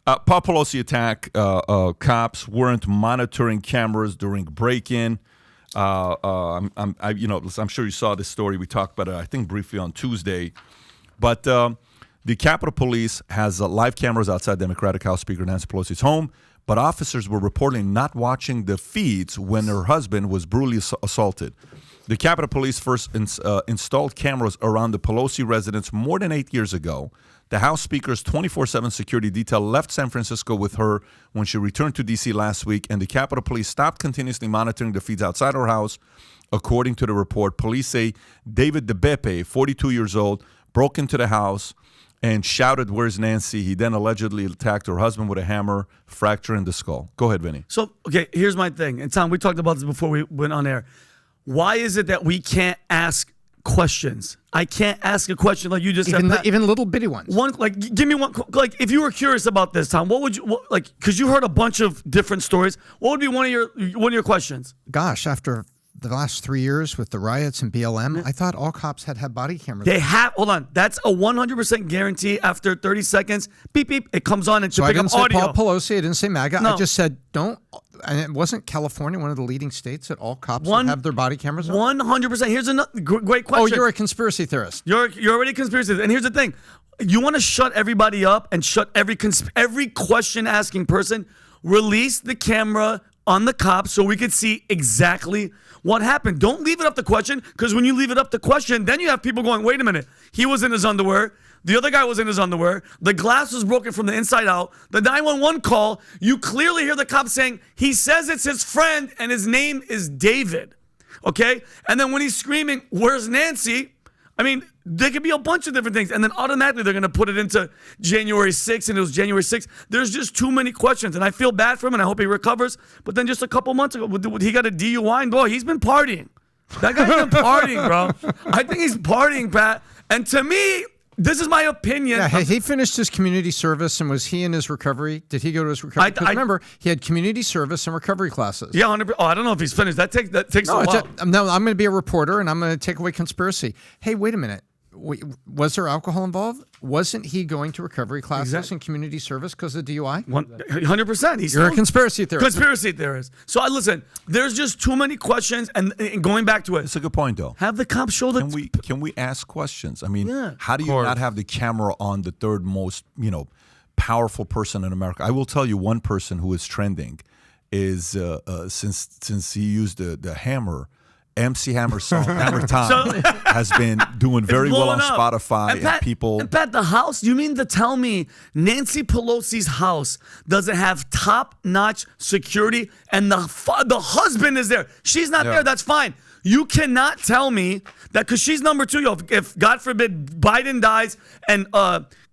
Paul Pelosi attack. Cops weren't monitoring cameras during break-in. I'm sure you saw this story. We talked about it, I think, briefly on Tuesday. But the Capitol Police has live cameras outside Democratic House Speaker Nancy Pelosi's home. But officers were reportedly not watching the feeds when her husband was brutally assaulted. The Capitol Police first installed cameras around the Pelosi residence more than 8 years ago. The House Speaker's 24/7 security detail left San Francisco with her when she returned to D.C. last week, and the Capitol Police stopped continuously monitoring the feeds outside her house. According to the report, police say David DeBeppe, 42 years old, broke into the house and shouted, "Where's Nancy?" He then allegedly attacked her husband with a hammer, fracturing the skull. Go ahead, Vinny. So, okay, here's my thing. And Tom, we talked about this before we went on air. Why is it that we can't ask questions? I can't ask a question like you just said. Even little bitty ones. Give me one. Like, if you were curious about this, Tom, what would you because you heard a bunch of different stories. What would be one of your questions? Gosh, after the last 3 years with the riots and BLM, I thought all cops had body cameras. They have. Hold on. That's a 100% guarantee. After 30 seconds, beep, beep, it comes on and so pick up audio. I didn't say Paul Pelosi. I didn't say MAGA. No. I just said don't. And it wasn't California one of the leading states that all cops would have their body cameras on? 100%. Here's another great question. Oh, you're a conspiracy theorist. You're already a conspiracy theorist. And here's the thing. You want to shut everybody up and shut every question-asking person. Release the camera on the cops so we could see exactly what happened. Don't leave it up to question, because when you leave it up to question, then you have people going, wait a minute, he was in his underwear. The other guy was in his underwear. The glass was broken from the inside out. The 911 call, you clearly hear the cop saying, he says it's his friend and his name is David. Okay? And then when he's screaming, where's Nancy? I mean, there could be a bunch of different things. And then automatically they're going to put it into January 6th, and it was January 6th. There's just too many questions. And I feel bad for him, and I hope he recovers. But then just a couple months ago, he got a DUI, and boy, he's been partying. That guy's been partying, bro. I think he's partying, Pat. And to me, this is my opinion. Yeah, he finished his community service, and was he in his recovery? Did he go to his recovery? Because remember, he had community service and recovery classes. Yeah, 100%. Oh, I don't know if he's finished. That takes a while. No, I'm going to be a reporter, and I'm going to take away conspiracy. Hey, wait a minute. Was there alcohol involved? Wasn't he going to recovery classes and community service because of DUI? 100%. You're a conspiracy theorist. Conspiracy theorist. So listen, there's just too many questions, and going back to it. It's a good point, though. Have the cops show the... Can we ask questions? I mean, how do you not have the camera on the third most, powerful person in America? I will tell you one person who is trending is, since he used the hammer, MC Hammer's song, Hammer Time, has been doing very well on Spotify. And Pat, the house, you mean to tell me Nancy Pelosi's house doesn't have top-notch security and the husband is there? She's not there, that's fine. You cannot tell me that because she's number 2. If, God forbid, Biden dies and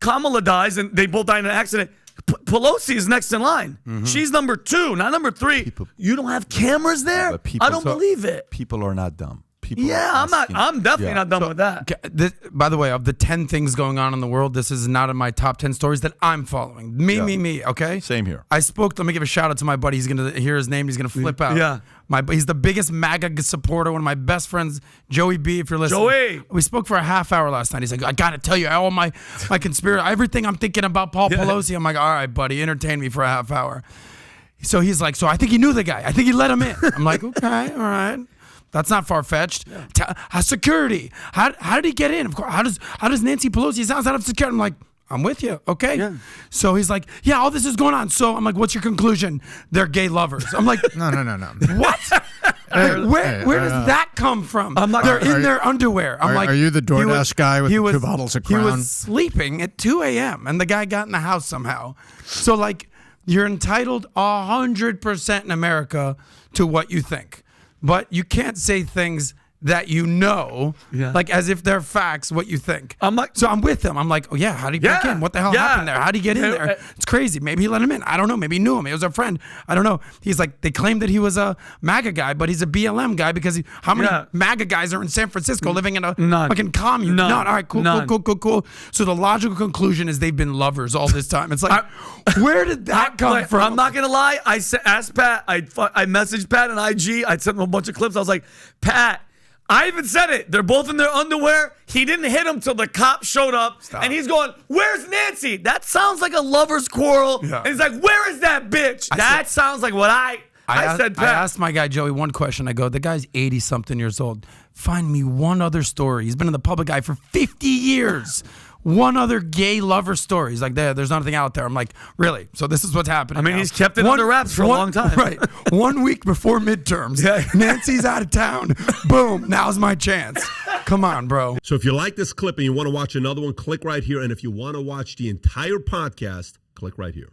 Kamala dies and they both die in an accident, Pelosi is next in line. Mm-hmm. She's number 2, not number 3. You don't have cameras there? I don't believe it. People are not dumb. I'm definitely not done with that. By the way, of the 10 things going on in the world, this is not in my top 10 stories that I'm following. Me, okay? Same here. Let me give a shout out to my buddy. He's going to hear his name. He's going to flip out. Yeah. He's the biggest MAGA supporter, one of my best friends, Joey B, if you're listening. Joey! We spoke for a half hour last night. He's like, I got to tell you, all my conspiracy, everything I'm thinking about Paul Pelosi. I'm like, all right, buddy, entertain me for a half hour. So he's like, so I think he knew the guy. I think he let him in. I'm like, okay, all right. That's not far-fetched. Security. How did he get in? Of course. How does Nancy Pelosi's house have security? I'm like, I'm with you. Okay. Yeah. So he's like, yeah, all this is going on. So I'm like, what's your conclusion? They're gay lovers. I'm like, no. What? Where does that come from? They're in their underwear. I'm like, are you the DoorDash guy with the 2 bottles of Crown? He was sleeping at 2 a.m. and the guy got in the house somehow. So like, you're entitled 100% in America to what you think. But you can't say things that like as if they're facts, what you think. So I'm with him. I'm like, oh yeah, how did he break in? What the hell happened there? How did he get in there? It's crazy. Maybe he let him in. I don't know. Maybe he knew him. He was a friend. I don't know. He's like, they claim that he was a MAGA guy, but he's a BLM guy because how many MAGA guys are in San Francisco living in a fucking commune? None. All right, cool. So the logical conclusion is they've been lovers all this time. It's like, where did that come from? I'm not going to lie. I asked Pat. I messaged Pat on IG. I sent him a bunch of clips. I was like, Pat, I even said it. They're both in their underwear. He didn't hit him till the cop showed up. And he's going, where's Nancy? That sounds like a lover's quarrel. Yeah. And he's like, where is that bitch? That sounds like what I said, Pat. I asked my guy Joey one question. I go, the guy's 80-something years old. Find me one other story. He's been in the public eye for 50 years. One other gay lover story. He's like, there's nothing out there. I'm like, really? So this is what's happening. I mean, now. he's kept it under wraps for a long time. Right. 1 week before midterms. Yeah. Nancy's out of town. Boom. Now's my chance. Come on, bro. So if you like this clip and you want to watch another one, click right here. And if you want to watch the entire podcast, click right here.